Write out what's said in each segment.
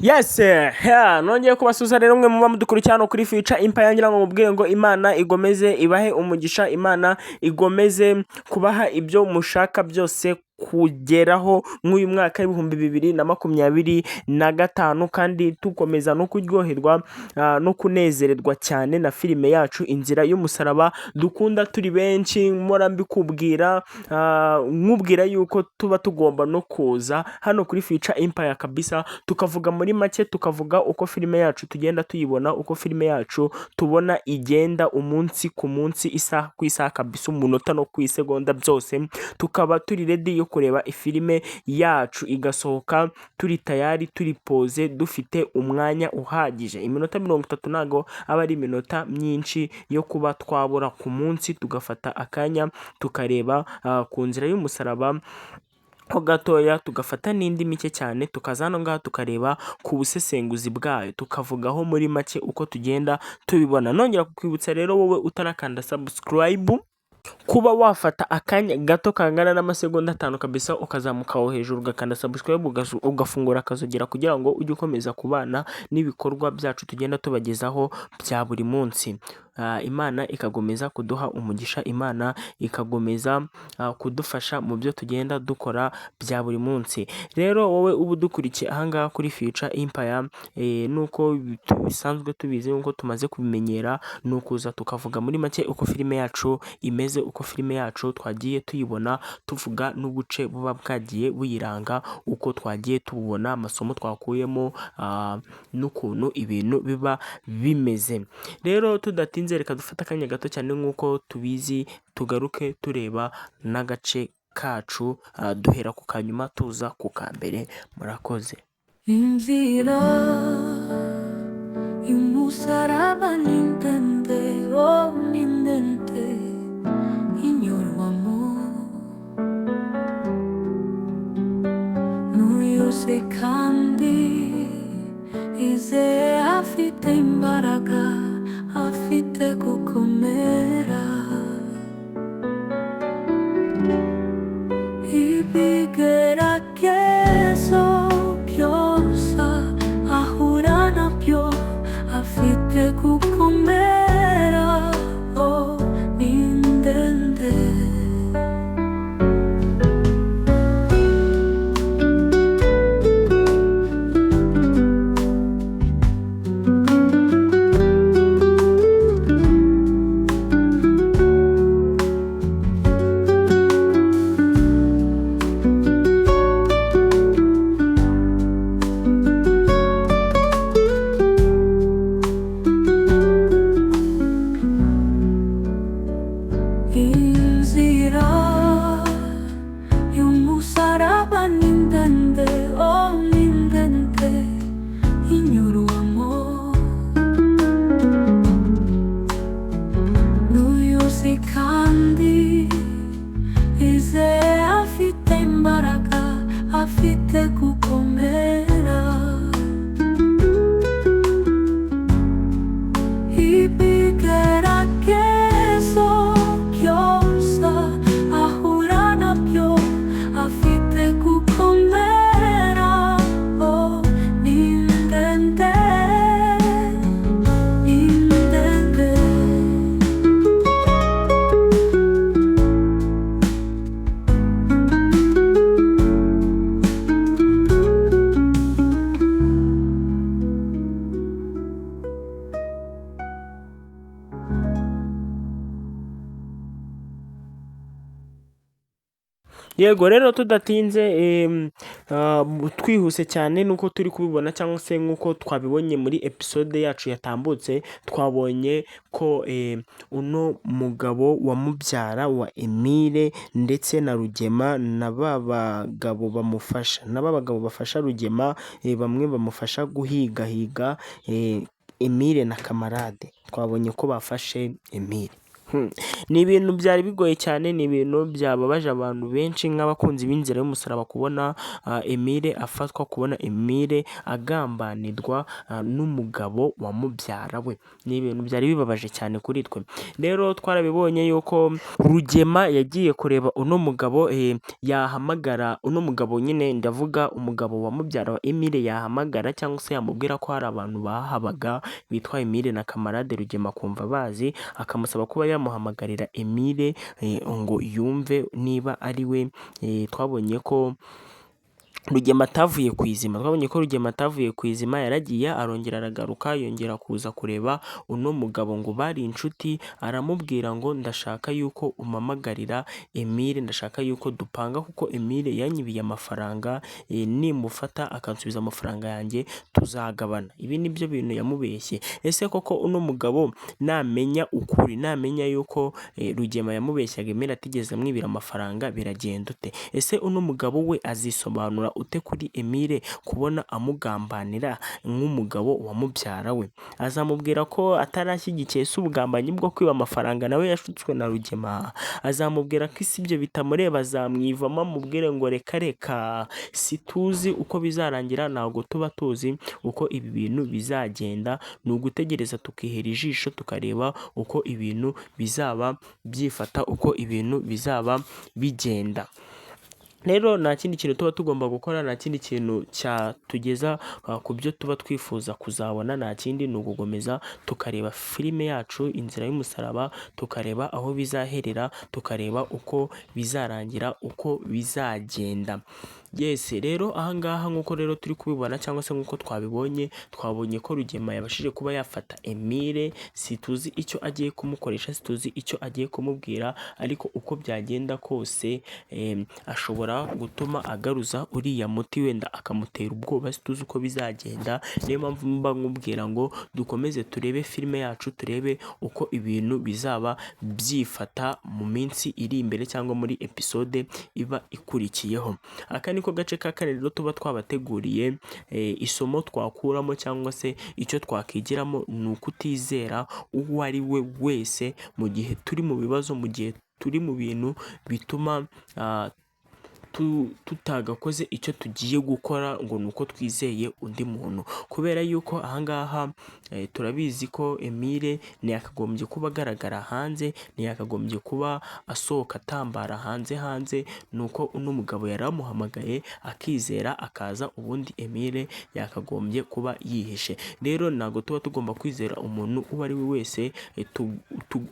Yes, nongeye kubasuza rero mwe muba mudukurikira hano kuri Future Empire, ngira ngo mubwire ngo Imana igomeze ibahe umugisha, Imana igomeze kubaha ibyo mushaka byose kugeraho mw'uyu mwaka w'ibihumbi 2025, kandi tukomeza no kuryoherwa no kunezererwa cyane na filime yacu Inzira y'Umusaraba dukunda turi benshi. Mpora mbikubwira nkubwira yuko tuba tugomba no kuza hano kuri Future Empire kabisa, tukavuga muri make, tukavuga uko filime yacu tugenda tuyibona, uko filime yacu tubona igenda umunsi ku munsi, isaha ku isaha kabisa, umunota no ku isegonda byose tukaba turi ready yo kureba ifilime yacu igasohoka, turi tayari, turi poze, dufite umwanya uhagije. Iminota 30 ntago aba ari iminota myinshi yo kuba twabura ku munsi, tugafata akanya tukareba ku Nzira y'Umusaraba ho gatoya, tugafata n'indi mike cyane, tukaza hano ngaha tukareba ku busesenguzi bwayo, tukavugaho muri make uko tugenda tubibona. Nongera kukwibutsa rero wowe utarakanda subscribe, kuba wafata akanya gato kangana n'amasegonda 5 kabisa, ukazamuka aho hejuru ugakanda subscribe, ugafungura akazogera kugira ngo ujye ukomeza kubana n'ibikorwa byacu tugenda tubagezaho bya buri munsi. Imana ikagomeza kuduha umugisha, Imana ikagomeza kudufasha mu byo tugenda dukora bya buri munsi. Rero wowe ubu dukurikiye ahangaha kuri Future Empire, nuko bisanzwe tubizi, nuko tumaze kubimenyera, nukuza tukavuga muri make uko filime yacu imeze, uko filime yacu twagiye tuyibona, tuvuga n'ubuce buba bwagiye buyiranga, uko twagiye tubona amasomo twakuyemo, n'ukuntu ibintu biba bimeze. Rero tudatinze, reka dufata akanya gato cyane nk'uko tubizi, tugaruke tureba n'agace kacu, duhera ku kanyuma tuza ku kambere. Murakoze. Inzira y'umusaraba ni ndende, oh ni ndende, inyurwamo n'uyose kandi izeye afite imbaraga, afite gukomera. Ibigeragezo byose ahura nabyo, afite gukomera, oh ni ndende. Inzira y'umusaraba ni ndende, oh ni ndende, inyurwamo n'uyuzi kandi izeye afite imbaraga, afite gukomera. Ibigeragezo byose ahura nabyo, afite gukomera, oh ni ndende, ni ndende. Yego, rero tudatinze, twihuse cyane nuko turi kubibona, cyangwa se nk'uko twabibonye muri episode yacu yatambutse, twabonye ko uno mugabo wa Mubyara wa Emile ndetse na Rugema na bagabo bafasha Rugema, bamwe bamufasha guhiga Emile na kamarade, twabonye ko bafashe Emile. Ni ibintu byari bigoye cyane, ni ibintu byababaje abantu benshi nk'abakunzi b'inzira y'umusaraba kubona Emile afatwa, kubona Emile agambanirwa n'umugabo wa mubyara we. Ni ibintu byari bibabaje cyane kuri twe. Rero twarabibonye yuko Rugema yagiye kureba uno mugabo, yahamagara uno mugabo, nyine ndavuga umugabo wa mubyara wa Emile, yahamagara cyangwa se yamubwira ko hari abantu bahabaga bitwa Emile na kamarade Rugema akumva bazi, akamusaba kuba yamuhamagarira Emile ngo yumve niba ari we. Twabonye ko Rugema atavuye ku izima, yaragiye arongera aragaruka, yongera kuza kureba uno mugabo ngo bari inshuti, aramubwira ngo ndashaka yuko umamagarira Emile, ndashaka yuko dupanga kuko Emile yanyibiye amafaranga, nimufata akansubiza amafaranga yanjye tuzagabana. Ibi ni byo bintu yamubeshye. Ese koko uno mugabo namenya ukuri, namenya yuko Rugema yamubeshyaga Emile atigeze amwibira amafaranga, biragenda ute? Ese uno mugabo we azisobanura ute kuri Emile kubona amugambanira nk'umugabo wa mubyara we? Azamubwira ko atarashyigikiye se ubugambanyi bwo kwiba amafaranga nawe yashutswe na Rugema? Azamubwira ko isi ibyo bitamureba, azamwivamo amubwire ngo reka reka, situzi uko bizarangira, ntabwo tuba tuzi uko ibi bintu bizagenda, ni ugutegereza tukihera ijisho tukareba uko ibintu bizaba byifata, uko ibintu bizaba bigenda. Rero nta kindi kintu tuba tugomba gukora, nta kindi kintu cyatugeza ku byo tuba twifuza kuzabona, nta kindi ni ugukomeza tukareba filime yacu Inzira y'Umusaraba, tukareba aho bizaherera, tukareba uko bizarangira, uko bizagenda. Yes, rero ahangaha nk'uko rero turi kubibona cyangwa se nk'uko twabibonye, twabonye ko Rugema yabashije kuba yafata Emile, situzi icyo agiye kumukoresha, situzi icyo agiye kumubwira, ariko uko byagenda kose ashobora gutuma agaruza uriya muti, wenda akamutera ubwoba, situzi uko bizagenda. Niyo mpamvu mba nkubwira ngo dukomeze turebe filime yacu, turebe uko ibintu bizaba byifata mu minsi iri imbere cyangwa muri episode iba ikurikiyeho. Aka niko gace ka kane rero tuba twabateguriye, isomo twakuramo cyangwa se icyo twakigiramo ni ukutizera uwo ari we wese mu gihe turi mu bibazo, mu gihe turi mu bintu bituma tutagakoze icyo tugiye gukora ngo ni uko twizeye undi muntu, kubera yuko ahangaha turabizi ko Emile ntiyakagombye kuba agaragara hanze, ntiyakagombye kuba asohoka atambara hanze, nuko uno mugabo yari amuhamagaye akizera akaza, ubundi Emile yakagombye kuba yihishe. Rero ntabwo tuba tugomba kwizera umuntu uwo ari we wese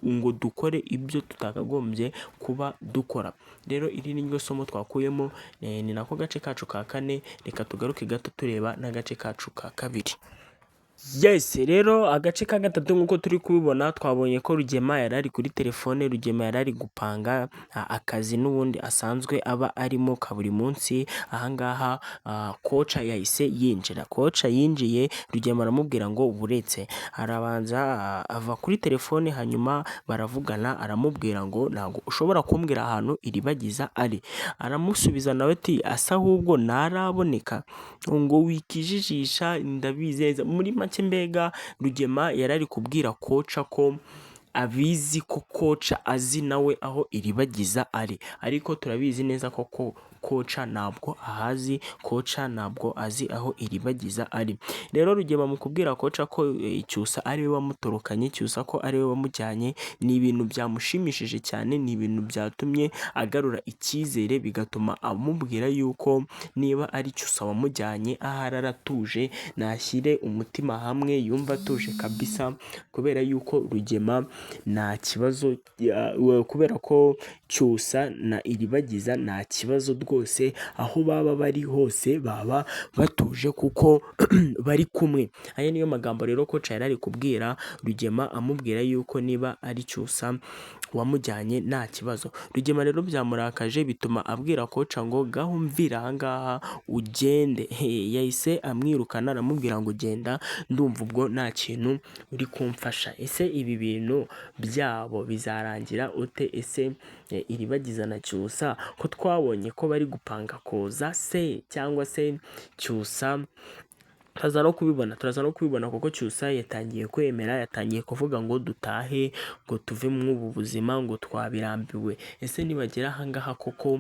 ngo dukore ibyo tutakagombye kuba dukora. Rero iri ni ryo somo twakuyemo, ni nako gace kacu ka kane. Reka tugaruke gato tureba n'agace kacu ka kabiri. Yes, rero agace ka gatatu nk'uko turi kubibona, twabonye ko Rugema yari ari kuri telefone, Rugema yari ari gupanga akazi n'ubundi asanzwe aba arimo ka buri munsi. Ahangaha koca yahise yinjira, koca yinjiye, Rugema aramubwira ngo buretse, arabanza ava kuri telefone, hanyuma baravugana, aramubwira ngo ntabwo ushobora kumbwira ahantu Iribagiza ari. Aramusubiza nawe ati asa ahubwo ntaraboneka, ngo wikijijisha, ndabizi muri make. Mbega Rugema yari ari kubwira koca ko abizi ko koca azi nawe aho Iribagiza ari, ariko turabizi neza ko koca ntabwo ahazi, koca ntabwo azi aho Iribagiza ari. Rero Rugema mu kubwira koca ko Cyusa ari we wamutorokanye, Cyusa ko ari we wamujyanye, ni ibintu byamushimishije cyane, ni ibintu byatumye agarura icyizere, bigatuma amubwira yuko niba ari Cyusa wamujyanye, ahari aratuje, nashyire umutima hamwe, yumva atuje kabisa, kubera yuko Rugema nta kibazo, kubera ko Cyusa na Iribagiza nta kibazo rwose, aho baba bari hose baba batuje kuko bari kumwe. Aya niyo magambo rero koca yari ari kubwira Rugema, amubwira yuko niba ari Cyusa wamujyanye nta kibazo. Rugema rero byamurakaje, bituma abwira koca ngo gaho mvira ahangaha ugende. Yahise amwirukana, aramubwira ngo genda, ndumva ubwo nta kintu uri kumfasha. Ese ibi bintu byabo bizarangira ute? Ese Iribagiza na Cyusa ko twabonye ko bari gupanga koza se, cyangwa se Cyusa turaza no kubibona kuko Cyusa yatangiye kwemera, yatangiye kuvuga ngo dutahe, ngo tuve muri ubu buzima, ngo twabirambiwe. Ese nibagera ahangaha koko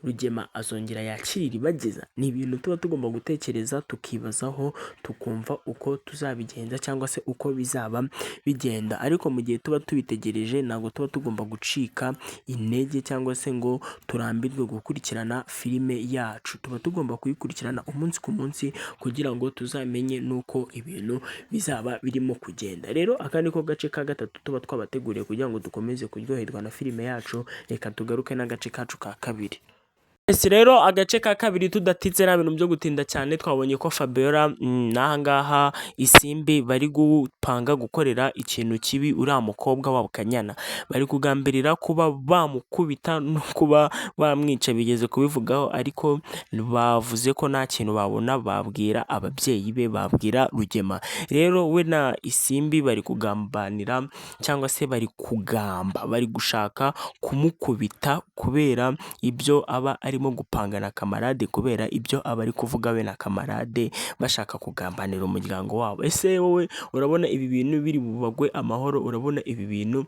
Rugema azongera yakira Iribagiza? Ni ibintu tuba tugomba gutekereza tukibazaho, tukumva uko tuzabigenza cyangwa se uko bizaba bigenda. Ariko mu gihe tuba tubitegereje ntabwo tuba tugomba gucika intege cyangwa se ngo turambirwe gukurikirana filime yacu. Tuba tugomba kuyikurikirana umunsi ku munsi kugira ngo tuzamenye n'uko ibintu bizaba birimo kugenda. Rero aka niko gace ka gatatu tuba twabateguriye kugira ngo dukomeze kuryoherwa na filime yacu. Reka tugaruke n'agace kacu ka kabiri. Rero agace ka kabiri tudatitse nta bintu byo gutinda cyane, twabonye ko Fabiola n'ahangaha Isimbi bari gupanga gukorera ikintu kibi uriya mukobwa wabo Kanyana. Bari kugambirira kuba bamukubita no kuba bamwica, bigeze kubivugaho, ariko bavuze ko nta kintu babona babwira ababyeyi be, babwira Rugema. Rero we na Isimbi bari kugambanira cyangwa se bari gushaka kumukubita kubera ibyo aba arimo gupanga na kamarade, kubera ibyo aba ari kuvuga we na kamarade, bashaka kugambanira umuryango wabo. Ese wowe urabona ibi bintu biri bubagwe amahoro? Urabona ibi bintu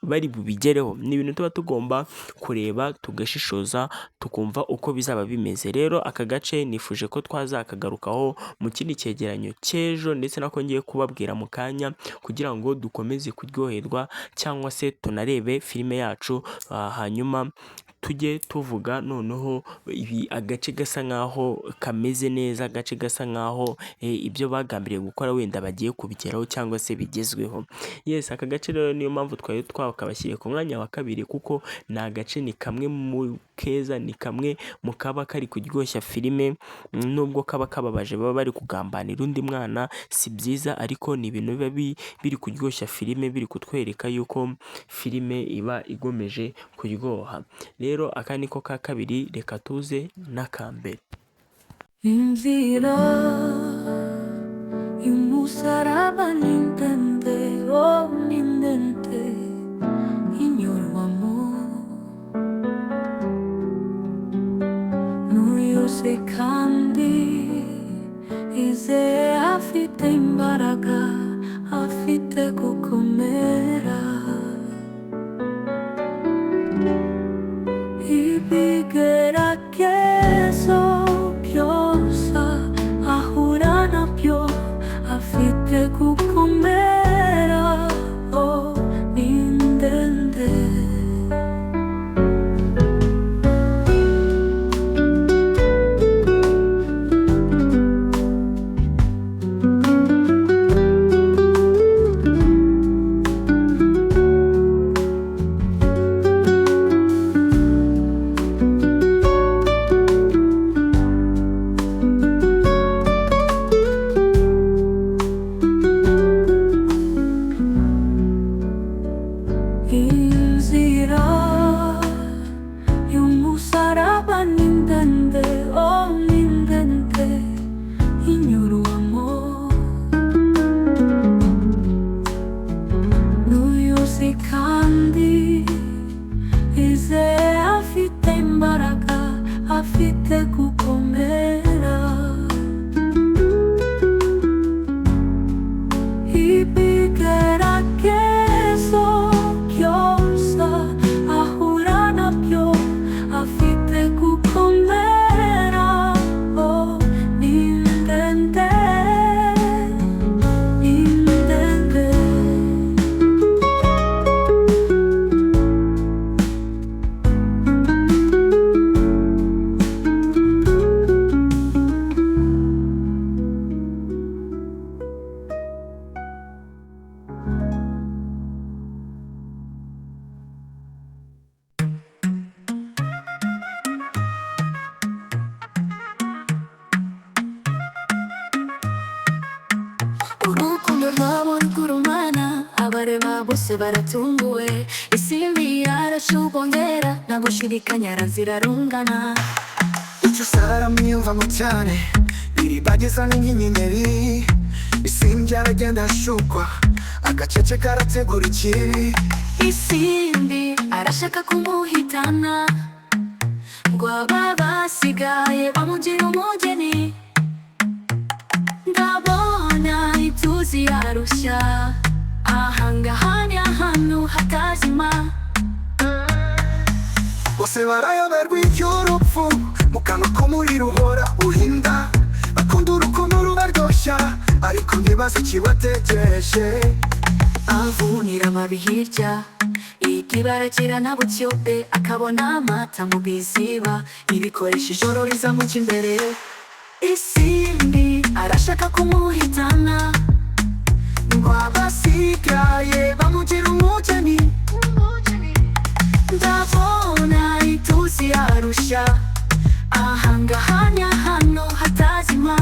bari bubigereho? Ni ibintu tuba tugomba kureba tugashishoza tukumva uko bizaba bimeze. Rero aka gace nifuje ko twazakagarukaho mu kindi cyegeranyo cy'ejo, ndetse nako ngiye kubabwira mu kanya, kugira ngo dukomeze kuryoherwa cyangwa se tunarebe filime yacu, hanyuma tujye tuvuga noneho ibi agace gasa nkaho kameze neza, agace gasa nkaho ibyo bagambiriye gukora wenda bagiye kubigeraho cyangwa se bigezweho. Yes, aka gace rero niyo mpamvu twari twakabashyiriye ku mwanya wa kabiri, kuko ni agace, ni kamwe mu keza, ni kamwe mu kaba kari kuryoshya filime, nubwo kaba kababaje baba bari kugambanira undi mwana, si byiza, ariko ni ibintu biba biri kuryoshya filime, biri kutwereka yuko filime iba igomeje kuryoha. Rero aka niko ka kabiri, reka tuze n'akambere. Inzira y'umusaraba ni ndende, oh ni ndende, inyurwamo n'uyose kandi izeye afite imbaraga, afite gukomera. Ibigeragezo byose ahura nabyo, afite gukomera, oh ni ndende. Inzira y'umusaraba ni ndende, oh ni ndende, inyurwamo n'uyuzi kandi izeye afite imbaraga, afite gukomera. Ibigeragezo byose ahura nabyo, afite gukomera, oh ni ndende, ni ndende. Urukundo rwabo rw'urumana, abareba bose baratunguwe. Isimbi yarashubongera, nta gushidikanya arazirarungana. Icyo saramwiyumvamo cyane, Iribagiza n'inyenyeri. Isimbi aragenda ashukwa, agacece karategura ikibi. Isimbi arashaka kumuhitana, ngo aba basigaye bamugira umugeni. arushya, ahangaha ni ahantu hatazima. bose barayoberwa iby'urupfu, mu kanwa k'umuriro uhora uhinda. Bakunda urukundo rubaryoshya, ariko ntibazi ikibategereje. Avunira amabi hirya, ikibaragira na butyobe, akabona amata mu biziba, ibikoresha ijoro rizamuca imbere. Isimbi arashaka kumuhitana, ngo abasigaye bamugira umugeni. Ndabona ituzi arushya, ahangaha ni ahantu hatazima.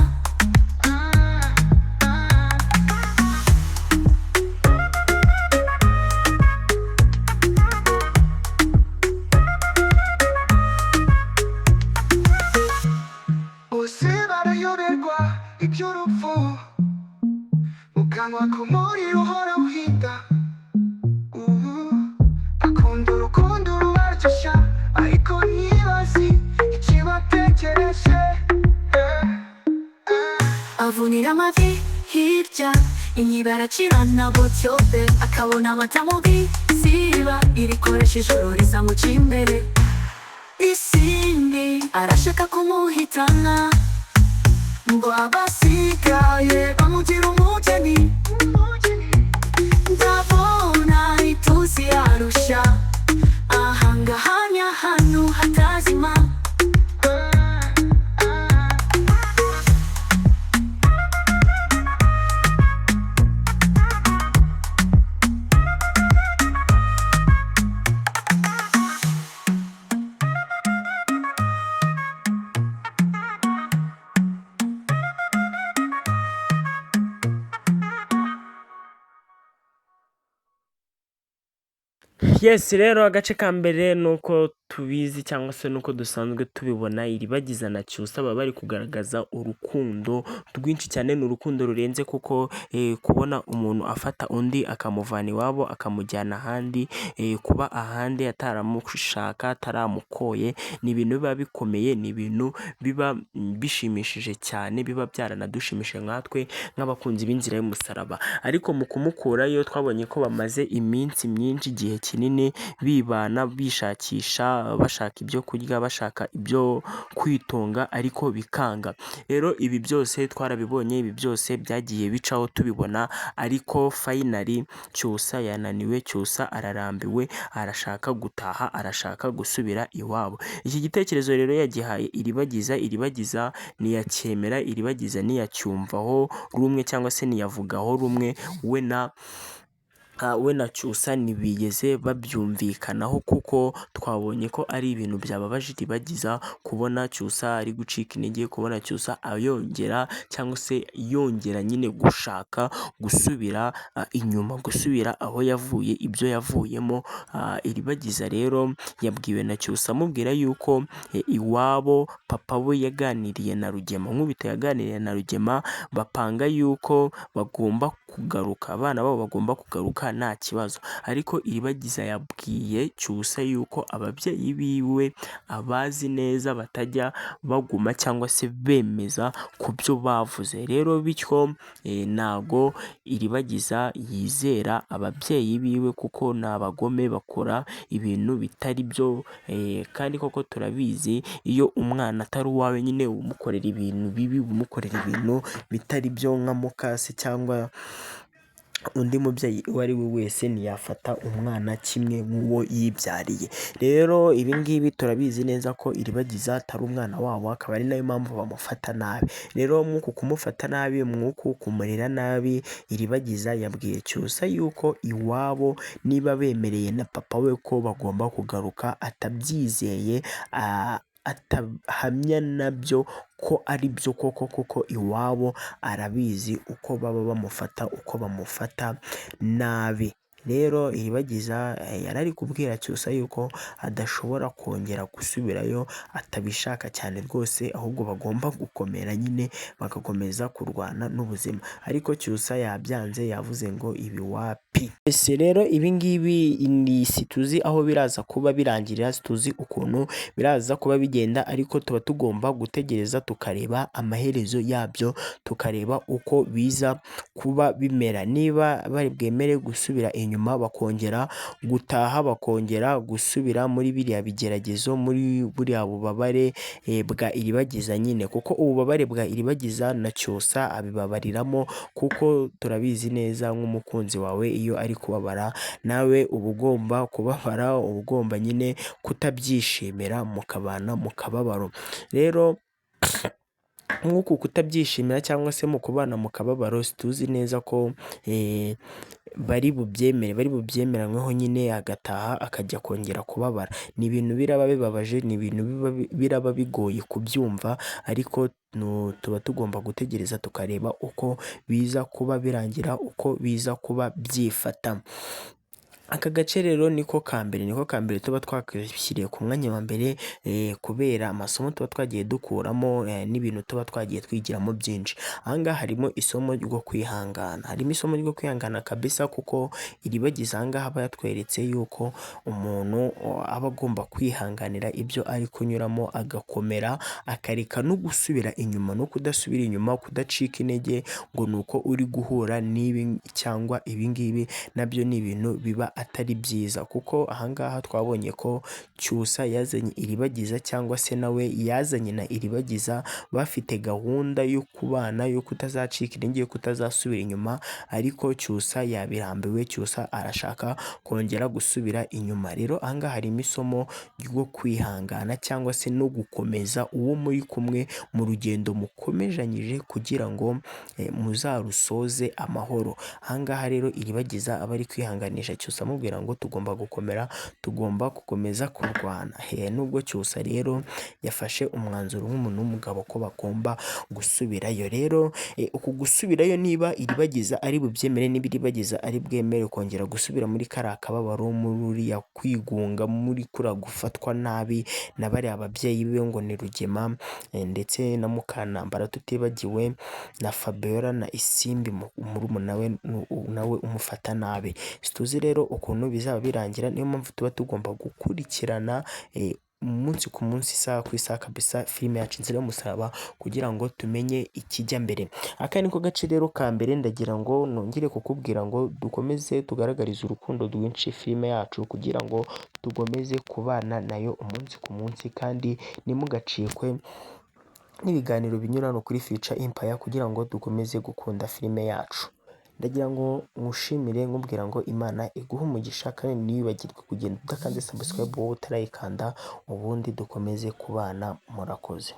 bose barayoberwa iby'urupfu, mu kanwa k'umuriro uhora uhinda. Bakunda urukundo rubaryoshya, ariko ntibazi ikibategereje. Avunira amavi hirya, inyibaracira na butyobe, akabona amata mu biziba, ibikoresha ijoro rizamuca imbere. Isimbi arashaka kumuhitana, ngo abasigaye bamugira umugeni. Ndabona ituzi arushya, ahangaha ni ahantu hatazima. Yes, rero agace ka mbere nuko tubizi cyangwa se nuko dusanzwe tubibona, Iribagiza na Cyusa baba bari kugaragaza urukundo rwinshi cyane. Ni urukundo rurenze kuko kubona umuntu afata undi akamuvana iwabo akamujyana ahandi, kuba ahandi ataramushaka ataramukoye, ni ibintu biba bikomeye, ni ibintu biba bishimishije cyane, biba byaranadushimishije nkatwe nk'abakunzi b'inzira y'umusaraba. Ariko mu kumukurayo twabonye ko bamaze iminsi myinshi, igihe kinini bibana, bishakisha, bashaka ibyo kurya, bashaka ibyo kwitunga, ariko bikanga. Rero ibi byose twarabibonye, ibi byose byagiye bicaho tubibona, ariko finally Cyusa yananiwe, Cyusa ararambiwe, arashaka gutaha, arashaka gusubira iwabo. Iki gitekerezo rero yagihaye Iribagiza, Iribagiza ntiyacyemera, Iribagiza ntiyacyumvaho rumwe cyangwa se ntiyavugaho rumwe. We na Cyusa ntibigeze babyumvikanaho, kuko twabonye ko ari ibintu byababaje Iribagiza kubona Cyusa ari gucika intege, kubona Cyusa ayongera cyangwa se yongera nyine gushaka gusubira inyuma, gusubira aho yavuye, ibyo yavuyemo. Iribagiza rero yabwiwe na Cyusa amubwira yuko iwabo papa we yaganiriye na Rugema, Nkubito yaganiriye na Rugema, bapanga yuko bagomba kugaruka, abana babo bagomba kugaruka nta kibazo. Ariko Iribagiza yabwiye Cyusa yuko ababyeyi biwe abazi neza, batajya baguma cyangwa se bemeza ku byo bavuze. Rero bityo ntago Iribagiza yizera ababyeyi biwe, kuko ni abagome, bakora ibintu bitari byo. Kandi koko turabizi, iyo umwana atari uwawe nyine umukorera ibintu bibi, umukorera ibintu bitari byo, nka mukase cyangwa undi mubyeyi uwo ari we wese ntiyafata umwana kimwe nk'uwo yibyariye. Rero ibi ngibi turabizi neza ko Iribagiza atari umwana wabo, akaba ari nayo mpamvu bamufata nabi. Rero mwuku kumufata nabi, mwuku kumurera nabi, Iribagiza yabwiye Cyusa yuko iwabo niba bemereye na papa we ko bagomba kugaruka, atabyizeye, atahamya nabyo ko ari byo koko, kuko iwabo arabizi uko baba bamufata, uko bamufata nabi. Rero Iribagiza yarari kubwira Cyusa yuko adashobora kongera gusubirayo, atabishaka cyane rwose, ahubwo bagomba gukomera nyine, bagakomeza kurwana n'ubuzima. Ariko Cyusa yabyanze, yavuze ngo ibi wapi, ese rero ibingibi ni situzi aho biraza kuba birangirira, situzi ukuntu biraza kuba bigenda, ariko tuba tugomba gutegereza tukareba amaherezo yabyo, tukareba uko biza kuba bimera, niba bari bwemere gusubira inyuma bakongera gutaha, bakongera gusubira muri biriya bigeragezo, muri buriya bubabare bwa iribagiza nyine, kuko ububabare bwa iribagiza na Cyusa abibabariramo, kuko turabizi neza nk'umukunzi wawe iyo ari kubabara nawe uba ugomba kubabara, uba ugomba nyine kutabyishimira, mukabana mu kababaro. Rero nk'uku kutabyishimira cyangwa se mu kubana mu kababaro, tuzi neza ko bari bubyemeranyweho nyine, agataha akajya kongera kubabara. Ni ibintu biraba bibabaje, ni ibintu biraba bigoye kubyumva, ariko tuba tugomba gutegereza tukareba uko biza kuba birangira, uko biza kuba byifata. Aka gace rero niko kambere tuba twakishyiriye ku mwanya wa mbere, kubera amasomo tuba twagiye dukuramo n'ibintu tuba twagiye twigiramo byinshi. Ahangaha harimo isomo ryo kwihangana, kabisa, kuko iribagiza ahangaha aba yatweretse yuko umuntu aba agomba kwihanganira ibyo ari kunyuramo, agakomera, akareka no gusubira inyuma, no kudasubira inyuma, kudacika intege ngo ni uko uri guhura n'ibi cyangwa ibingibi, nabyo ni ibintu biba atari byiza, kuko ahangaha twabonye ko Cyusa yazanye iribagiza, cyangwa se nawe yazanye na iribagiza, bafite gahunda yo kubana, yo kutazacika intege, yo kutazasubira inyuma, ariko Cyusa yabirambiwe, Cyusa arashaka kongera gusubira inyuma. Rero ahangaha harimo isomo ryo kwihangana, cyangwa se no gukomeza uwo muri kumwe mu rugendo mukomejanyije, kugira ngo muzarusoze amahoro. Ahangaha rero iribagiza aba ari kwihanganisha Cyusa, amubwira ngo tugomba gukomera, tugomba gukomeza kurwana. Nubwo Cyusa rero yafashe umwanzuro nk'umuntu w'umugabo ko bagomba gusubirayo. Rero uku gusubirayo, niba iribagiza ari bubyemere, niba iribagiza ari bwemere kongera gusubira muri kariya kababaro, muri ya kwigunga, muri kuriya gufatwa nabi na bariya ababyeyi be ngo ni Rugema ndetse na Mukanambara, tutibagiwe na Fabiola na Isimbi murumuna we nawe umufata nabi. Tuzi rero ukuntu bizaba birangira, niyo mpamvu tuba tugomba gukurikirana umunsi ku munsi, isaha ku isaha, kabisa, filime yacu Inzira y'Umusaraba, kugira ngo tumenye ikijya mbere. Aka niko gace rero ka mbere, ndagira ngo nongere kukubwira ngo dukomeze tugaragarize urukundo rwinshi filime yacu, kugira ngo tugomeze kubana nayo umunsi ku munsi, kandi ntimugacikwe n'ibiganiro binyura hano kuri Future Empire, kugira ngo dukomeze gukunda filime yacu. Ndagira ngo nkushimire nkubwira ngo Imana iguhe umugisha, kandi ntiyibagirwe kugenda udakanze subscribe wowe utarayikanda, ubundi dukomeze kubana. Murakoze.